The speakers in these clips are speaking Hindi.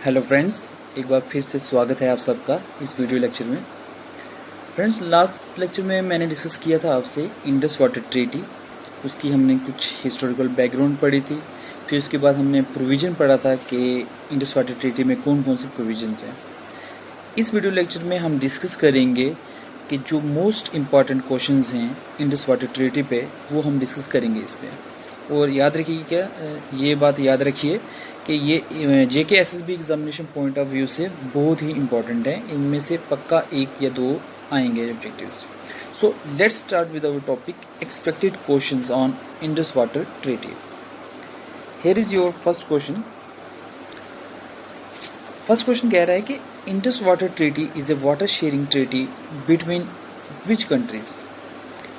हेलो फ्रेंड्स, एक बार फिर से स्वागत है आप सबका इस वीडियो लेक्चर में। फ्रेंड्स, लास्ट लेक्चर में मैंने डिस्कस किया था आपसे इंडस वाटर ट्रीटी। उसकी हमने कुछ हिस्टोरिकल बैकग्राउंड पढ़ी थी। फिर उसके बाद हमने प्रोविज़न पढ़ा था कि इंडस वाटर ट्रीटी में कौन कौन से प्रोविजंस हैं। इस वीडियो लेक्चर में हम डिस्कस करेंगे कि जो मोस्ट इम्पॉर्टेंट क्वेश्चंस हैं इंडस वाटर ट्रीटी पे, वो हम डिस्कस करेंगे इस पर। और याद रखिए, क्या ये बात याद रखिए कि ये JKSSB examination point of view से बहुत ही इंपॉर्टेंट है। इनमें से पक्का एक या दो आएंगे objectives. So let's start with our topic expected questions on Indus water treaty. Here is your first question. First question कह रहा है कि Indus water treaty is a water sharing treaty between which countries.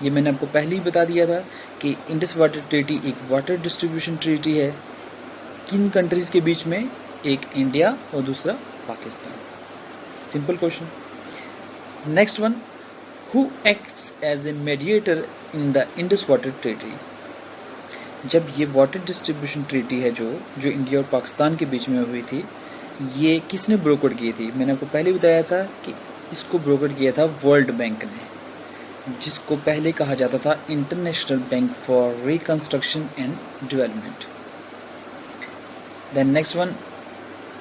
ये मैंने आपको पहले ही बता दिया था कि इंडस वाटर ट्रीटी एक वाटर डिस्ट्रीब्यूशन ट्रीटी है। किन कंट्रीज के बीच में? एक इंडिया और दूसरा Pakistan. Simple question. Next one, who acts as a mediator in the Indus water treaty. जब ये वाटर डिस्ट्रीब्यूशन ट्रीटी है जो इंडिया और पाकिस्तान के बीच में हुई थी, ये किसने ब्रोकर की थी? मैंने आपको पहले बताया था कि इसको ब्रोकर किया था वर्ल्ड बैंक ने, जिसको पहले कहा जाता था international bank for reconstruction and development. Then next one,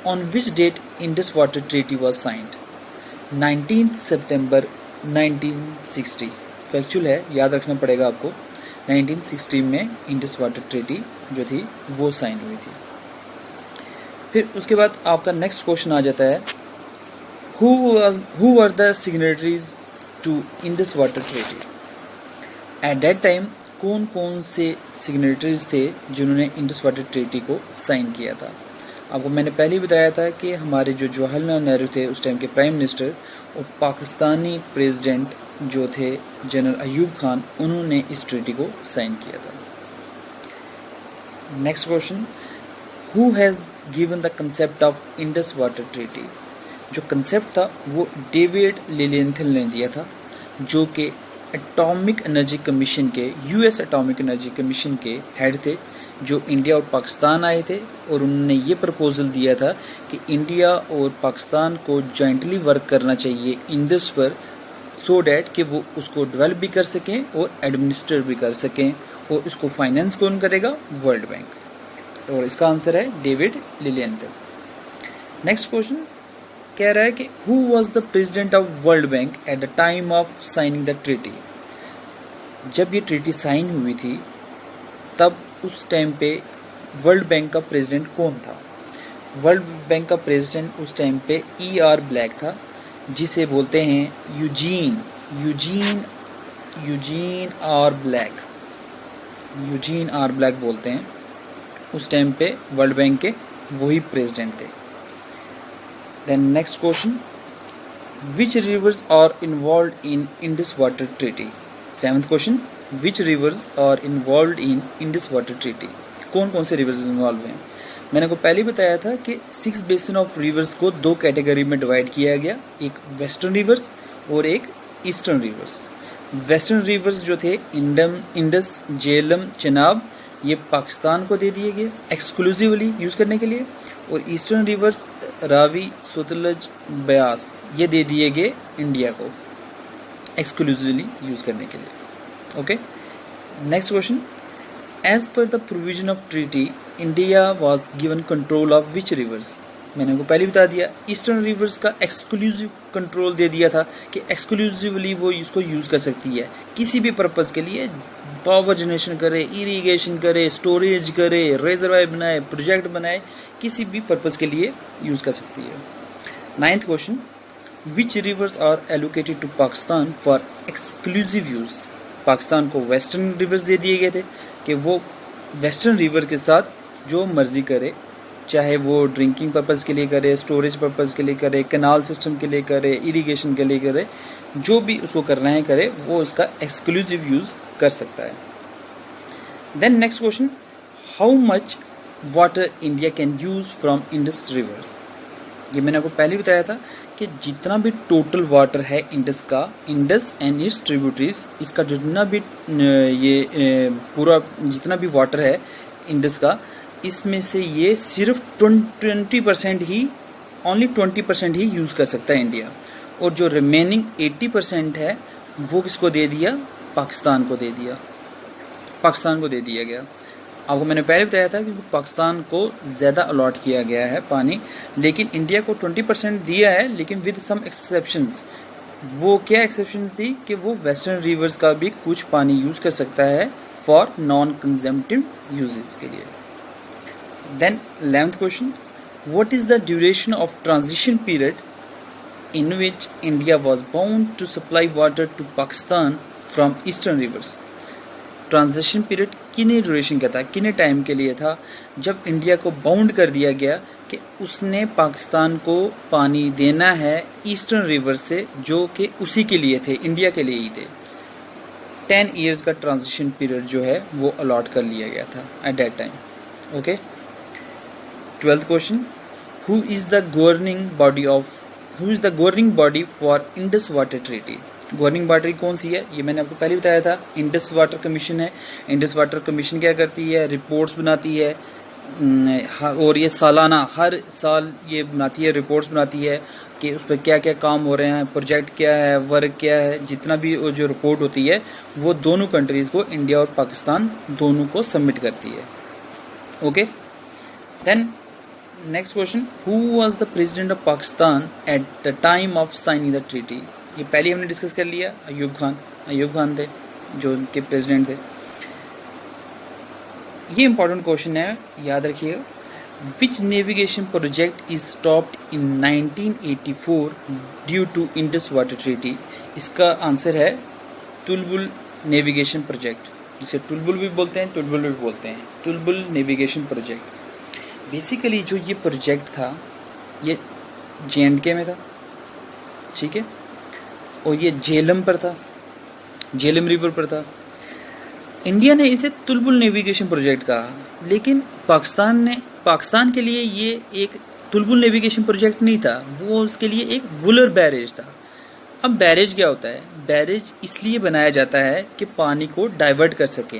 on which date Indus Water Treaty was signed? 19th September 1960। Factual है, याद रखना पड़ेगा आपको। 1960 में इंडस वाटर ट्रीटी जो थी वो साइन हुई थी। फिर उसके बाद आपका नेक्स्ट क्वेश्चन आ जाता है, who were the signatories to Indus water treaty? At that time कौन कौन से सिग्नेटरीज थे जिन्होंने इंडस वाटर ट्रीटी को साइन किया था? आपको मैंने पहले ही बताया था कि हमारे जो जवाहरलाल नेहरू थे उस टाइम के प्राइम मिनिस्टर, और पाकिस्तानी प्रेसिडेंट जो थे जनरल अयूब खान, उन्होंने इस ट्रीटी को साइन किया था। Next question, who has given the concept of Indus water treaty? जो कंसेप्ट था वो डेविड लिलियंथल ने दिया था, जो कि एटॉमिक एनर्जी कमीशन के, यूएस एटॉमिक एनर्जी कमीशन के हेड थे, जो इंडिया और पाकिस्तान आए थे। और उन्होंने ये प्रपोजल दिया था कि इंडिया और पाकिस्तान को जॉइंटली वर्क करना चाहिए इंडस पर, सो डैट कि वो उसको डेवलप भी कर सकें और एडमिनिस्टर भी कर सकें। और इसको फाइनेंस कौन करेगा? World bank. और इसका आंसर है डेविड लिलियंथल। नेक्स्ट क्वेश्चन कह रहा है कि who was the president of world bank at the time of signing the treaty. जब ये ट्रीटी साइन हुई थी तब उस टाइम पे वर्ल्ड बैंक का प्रेसिडेंट कौन था? वर्ल्ड बैंक का प्रेसिडेंट उस टाइम पे ER ब्लैक था, जिसे बोलते हैं यूजीन आर ब्लैक बोलते हैं। उस टाइम पे वर्ल्ड बैंक के वही प्रेसिडेंट थे। Then next question, which rivers are involved in Indus Water Treaty? Seventh question, which rivers are involved in Indus Water Treaty? कौन कौन से रिवर्स इन्वॉल्व हैं? मैंने को पहले बताया था कि 6 बेसिन ऑफ रिवर्स को 2 कैटेगरी में डिवाइड किया गया, एक वेस्टर्न रिवर्स और एक ईस्टर्न रिवर्स। वेस्टर्न रिवर्स जो थे इंडस, झेलम, चेनाब, ये पाकिस्तान को दे दिए गए एक्सक्लूसिवली यूज़ करने के लिए। और ईस्टर्न रिवर्स रावी, सतलज, ब्यास, ये दे दिए गए इंडिया को एक्सक्लूसिवली यूज़ करने के लिए। Okay, next question, as per the provision of treaty India was given control of which rivers. मैंने आपको पहले बता दिया, ईस्टर्न रिवर्स का एक्सक्लूसिव कंट्रोल दे दिया था कि एक्सक्लूसिवली वो इसको यूज़ कर सकती है किसी भी पर्पज़ के लिए, पावर जनरेशन करे, इरिगेशन करे, स्टोरेज करे, रिजर्वायर बनाए, प्रोजेक्ट बनाए, किसी भी पर्पज़ के लिए यूज़ कर सकती है। 9th question, which rivers are allocated to Pakistan for exclusive use. Pakistan को वेस्टर्न रिवर्स दे दिए गए थे कि वो वेस्टर्न रिवर के साथ जो मर्जी करे, चाहे वो ड्रिंकिंग पर्पज़ के लिए करे, स्टोरेज पर्पज़ के लिए करे, कैनाल सिस्टम के लिए करे, इरिगेशन के लिए करे, जो भी उसको करना है करे, वो इसका एक्सक्लूसिव यूज़ कर सकता है। Then next question, how much water India can use from Indus river. ये मैंने आपको पहले बताया था कि जितना भी टोटल वाटर है इंडस का, इंडस एंड इट्स ट्रिब्यूटरीज, इसका जितना भी पूरा जितना भी वाटर है इंडस का, इसमें से ये सिर्फ 20% ही ओनली 20% ही यूज़ कर सकता है इंडिया, और जो रिमेनिंग 80% है वो किसको दे दिया, पाकिस्तान को दे दिया, पाकिस्तान को दे दिया गया। आपको मैंने पहले बताया था कि पाकिस्तान को ज़्यादा अलॉट किया गया है पानी, लेकिन इंडिया को 20% दिया है, लेकिन विद सम एक्सेप्शंस। वो क्या एक्सेप्शंस थी कि वो वेस्टर्न रिवर्स का भी कुछ पानी यूज़ कर सकता है फॉर नॉन कंजम्पटिव यूजेस के लिए। Then 11th question, what is the duration of transition period in which India was bound to supply water to Pakistan from eastern rivers। Transition period कितने ड्यूरेशन का था, कितने टाइम के लिए था जब इंडिया को बाउंड कर दिया गया कि उसने पाकिस्तान को पानी देना है ईस्टर्न रिवर से, जो कि उसी के लिए थे, इंडिया के लिए ही थे। 10 ईयर्स का ट्रांजिशन पीरियड जो है वो अलॉट कर लिया गया था at that time. Okay. 12th question, who is the governing body for Indus water treaty. Governing body कौन सी है, ये मैंने आपको पहले बताया था, इंडस वाटर कमीशन है। इंडस वाटर कमीशन क्या करती है, रिपोर्ट्स बनाती है, और ये सालाना हर साल ये बनाती है, रिपोर्ट्स बनाती है कि उस पर क्या क्या काम हो रहे हैं, प्रोजेक्ट क्या है, वर्क क्या है, जितना भी जो रिपोर्ट होती है वो दोनों कंट्रीज़ को, इंडिया और पाकिस्तान दोनों को सबमिट करती है। Okay. Then next question, who was the president of Pakistan at the time of signing the treaty. ये पहले हमने डिस्कस कर लिया, अयूब खान थे जो उनके प्रेसिडेंट थे। ये इंपॉर्टेंट क्वेश्चन है, याद रखिएगा। Which navigation project is stopped in 1984 due to Indus water treaty. इसका आंसर है तुलबुल नेविगेशन प्रोजेक्ट, जिसे टुलबुल भी बोलते हैं, टुलबुल नेविगेशन प्रोजेक्ट। बेसिकली जो ये प्रोजेक्ट था ये JNK में था, ठीक है, और ये झेलम पर था, झेलम रिवर पर था। इंडिया ने इसे तुलबुल नेविगेशन प्रोजेक्ट कहा, लेकिन पाकिस्तान के लिए ये एक तुलबुल नेविगेशन प्रोजेक्ट नहीं था, वो उसके लिए एक वुलर बैरेज था। अब बैरेज क्या होता है, बैरेज इसलिए बनाया जाता है कि पानी को डाइवर्ट कर सके।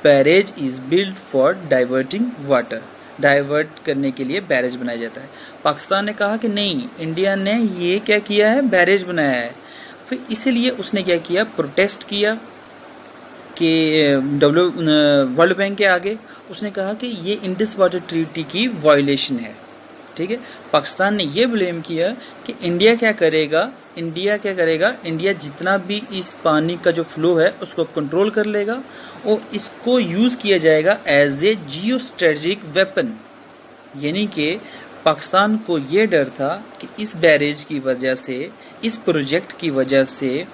Barrage is build for diverting water, divert करने के लिए बैरेज बनाया जाता है। पाकिस्तान ने कहा कि नहीं, इंडिया ने ये क्या किया है, बैरेज बनाया है। फिर इसीलिए उसने क्या किया, प्रोटेस्ट किया कि वर्ल्ड बैंक के आगे उसने कहा कि ये इंडस वाटर ट्रीटी की वायलेशन है, ठीक है। पाकिस्तान ने ये ब्लेम किया कि इंडिया क्या करेगा, इंडिया जितना भी इस पानी का जो फ्लो है उसको कंट्रोल कर लेगा और इसको यूज़ किया जाएगा as a geo strategic weapon. यानी कि पाकिस्तान को ये डर था कि इस बैरेज की वजह से, इस प्रोजेक्ट की वजह से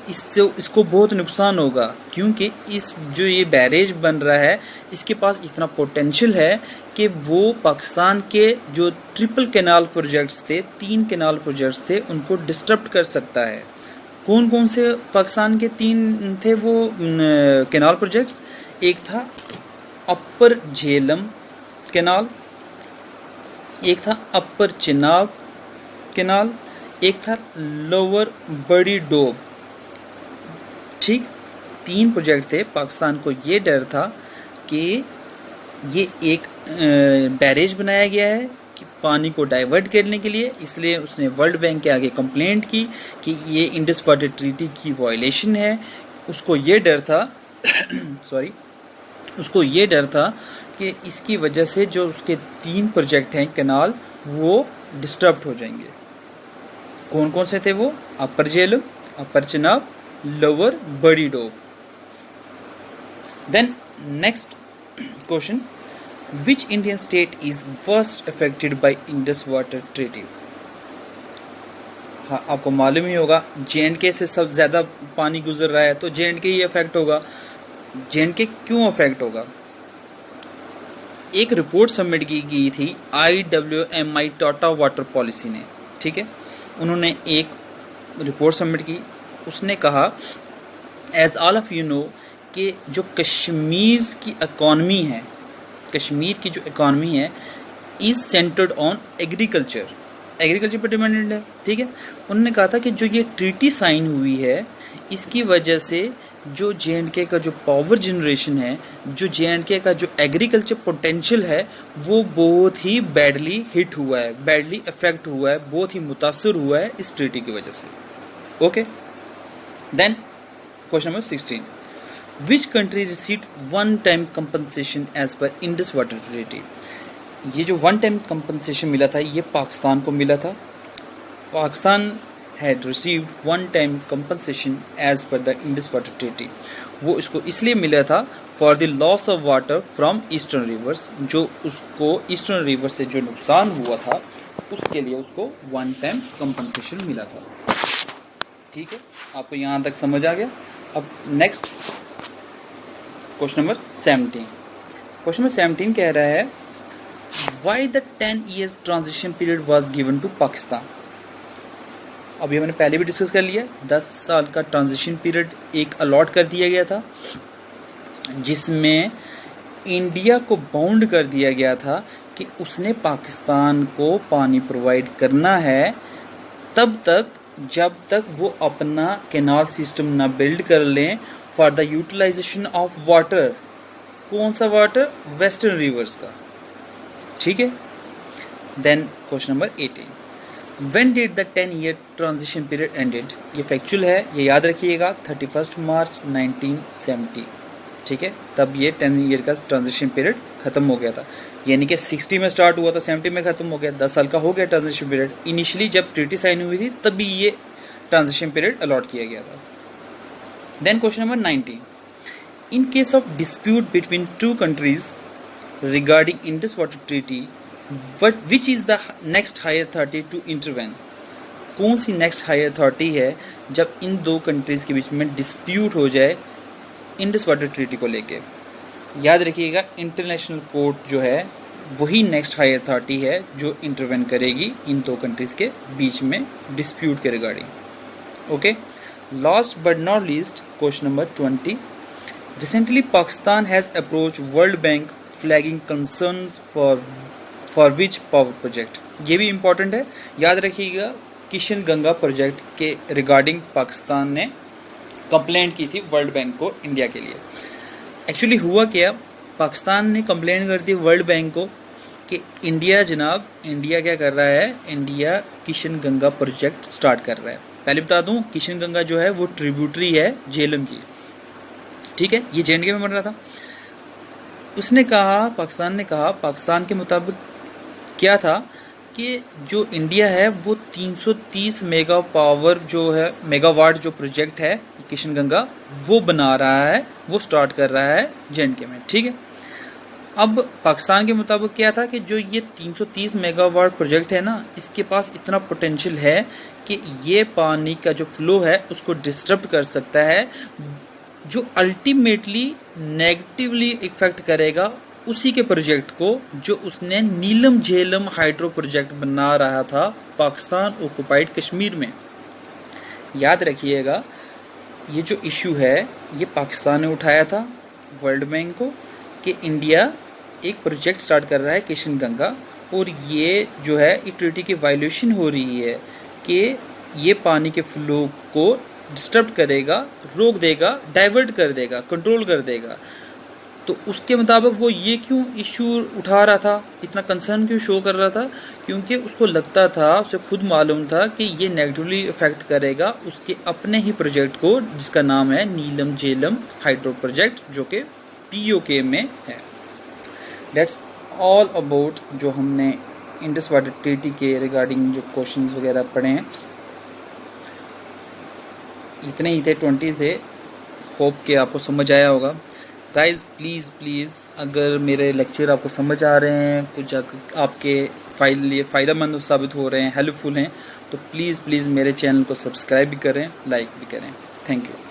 इसको बहुत नुकसान होगा, क्योंकि इस जो ये बैरेज बन रहा है इसके पास इतना पोटेंशियल है कि वो पाकिस्तान के जो ट्रिपल कैनाल प्रोजेक्ट्स थे, 3 कैनाल प्रोजेक्ट्स थे, उनको डिस्टर्ब कर सकता है। कौन कौन से पाकिस्तान के 3 थे वो कैनाल प्रोजेक्ट्स? एक था अपर झेलम कैनाल, एक था अपर चिनाब कैनाल, एक था लोअर बड़ी डोब, ठीक। 3 प्रोजेक्ट थे। पाकिस्तान को ये डर था कि ये एक बैरेज बनाया गया है कि पानी को डाइवर्ट करने के लिए, इसलिए उसने वर्ल्ड बैंक के आगे कंप्लेंट की कि ये इंडस वाटर ट्रीटी की वायलेशन है। उसको ये डर था उसको ये डर था कि इसकी वजह से जो उसके 3 प्रोजेक्ट हैं कैनाल, वो डिस्टर्ब हो जाएंगे। कौन कौन से थे वो? Upper Jhelum, upper Chenab, lower Bari Doab. Then next question, which Indian state is worst affected by Indus water treaty? हाँ, आपको मालूम ही होगा JNK से सब ज्यादा पानी गुजर रहा है, तो JNK ही अफेक्ट होगा। JNK क्यों अफेक्ट होगा? एक रिपोर्ट सबमिट की गई थी IWMI टाटा वाटर पॉलिसी ने, ठीक है। उन्होंने एक रिपोर्ट सबमिट की, उसने कहा as all of you know कि जो कश्मीर की इकॉनमी है, कश्मीर की जो इकॉनमी है इज सेंटर्ड ऑन एग्रीकल्चर पर डिपेंडेंट है, ठीक है। उन्होंने कहा था कि जो ये ट्रीटी साइन हुई है इसकी वजह से जो JNK का जो पावर जनरेशन है, जो JNK का जो एग्रीकल्चर पोटेंशियल है, वो बहुत ही बैडली हिट हुआ है, बैडली अफेक्ट हुआ है, बहुत ही मुतासर हुआ है इस ट्रीटी की वजह से। Okay, then question number 16, which country received one time compensation as per Indus water treaty. ये जो वन टाइम कंपनसेशन मिला था ये पाकिस्तान को मिला था। Pakistan had received one time compensation as per the Indus Water Treaty। वो इसको इसलिए मिला था for the loss of water from eastern rivers, जो उसको ईस्टर्न रिवर से जो नुकसान हुआ था उसके लिए उसको वन टाइम कंपनसेशन मिला था। ठीक है, आपको यहाँ तक समझ आ गया। अब next question number 17। Question number 17 कह रहा है why the 10 years transition period was given to Pakistan। अभी हमने पहले भी डिस्कस कर लिया, 10 साल का ट्रांजिशन पीरियड एक अलॉट कर दिया गया था, जिसमें इंडिया को बाउंड कर दिया गया था कि उसने पाकिस्तान को पानी प्रोवाइड करना है तब तक जब तक वो अपना कैनाल सिस्टम ना बिल्ड कर लें for the utilization of water. कौन सा वाटर? वेस्टर्न रिवर्स का। ठीक है, then question number 18, When did the 10-year transition period ended? ये फैक्चुअल है, ये याद रखिएगा, 31 मार्च 1970। ठीक है, तब ये 10 ईयर का ट्रांजिशन पीरियड खत्म हो गया था, यानी कि 60 में स्टार्ट हुआ था, 70 में खत्म हो गया, 10 साल का हो गया ट्रांजिशन पीरियड। इनिशियली जब ट्रीटी साइन हुई थी तभी ये ट्रांजिशन पीरियड अलॉट किया गया था। Then question number 19, in case of dispute between two countries regarding Indus water treaty which is the next higher authority to intervene. कौन सी नेक्स्ट हायर अथॉरिटी है जब इन दो कंट्रीज के बीच में डिस्प्यूट हो जाए इंडस वाटर ट्रीटी को लेके? याद रखिएगा, इंटरनेशनल कोर्ट जो है वही नेक्स्ट हायर अथॉरिटी है जो इंटरवेन करेगी इन दो कंट्रीज के बीच में डिस्प्यूट के regarding. Okay, last but not least question number 20, recently Pakistan has approach world bank flagging concerns for which power project. ये भी इंपॉर्टेंट है, याद रखिएगा, किशन गंगा प्रोजेक्ट के रिगार्डिंग पाकिस्तान ने कंप्लेंट की थी वर्ल्ड बैंक को इंडिया के लिए। एक्चुअली हुआ क्या, पाकिस्तान ने कंप्लेंट कर दी वर्ल्ड बैंक को कि इंडिया क्या कर रहा है, India Kishan Ganga project start कर रहा है। पहले बता दूं, किशन गंगा जो है वो ट्रिब्यूटरी है झेलम की। ठीक है, ये JNK में बन रहा था। उसने कहा, पाकिस्तान ने कहा, पाकिस्तान के मुताबिक क्या था कि जो इंडिया है वो 330 मेगावाट जो प्रोजेक्ट है किशन गंगा वो बना रहा है, वो स्टार्ट कर रहा है JNK में। ठीक है, अब पाकिस्तान के मुताबिक क्या था कि जो ये 330 मेगावाट प्रोजेक्ट है ना, इसके पास इतना पोटेंशियल है कि ये पानी का जो फ्लो है उसको डिस्टर्ब कर सकता है, जो अल्टीमेटली नेगेटिवली इफेक्ट करेगा उसी के प्रोजेक्ट को जो उसने नीलम झेलम हाइड्रो प्रोजेक्ट बना रहा था पाकिस्तान ऑक्युपाइड कश्मीर में। याद रखिएगा, ये जो इशू है ये पाकिस्तान ने उठाया था वर्ल्ड बैंक को कि इंडिया एक प्रोजेक्ट स्टार्ट कर रहा है किशन गंगा, और ये जो है ये ट्रीटी की वायलेशन हो रही है कि ये पानी के फ्लो को डिस्टर्ब करेगा, रोक देगा, डाइवर्ट कर देगा, कंट्रोल कर देगा। तो उसके मुताबिक वो ये क्यों इशू उठा रहा था, इतना कंसर्न क्यों शो कर रहा था? क्योंकि उसको लगता था, उसे खुद मालूम था कि ये नेगेटिवली इफेक्ट करेगा उसके अपने ही प्रोजेक्ट को, जिसका नाम है नीलम झेलम हाइड्रो प्रोजेक्ट, जो कि POK में है। दैट्स ऑल अबाउट जो हमने इंडस वाटर ट्रीटी के रिगार्डिंग जो क्वेश्चंस वगैरह पढ़े हैं, इतने ही थे, 20 थे। होप कि आपको समझ आया होगा। गाइज प्लीज़ अगर मेरे लेक्चर आपको समझ आ रहे हैं, कुछ आपके लिए फ़ायदेमंद साबित हो रहे हैं, हेल्पफुल हैं, तो प्लीज़ मेरे चैनल को सब्सक्राइब भी करें, लाइक भी करें। Thank you.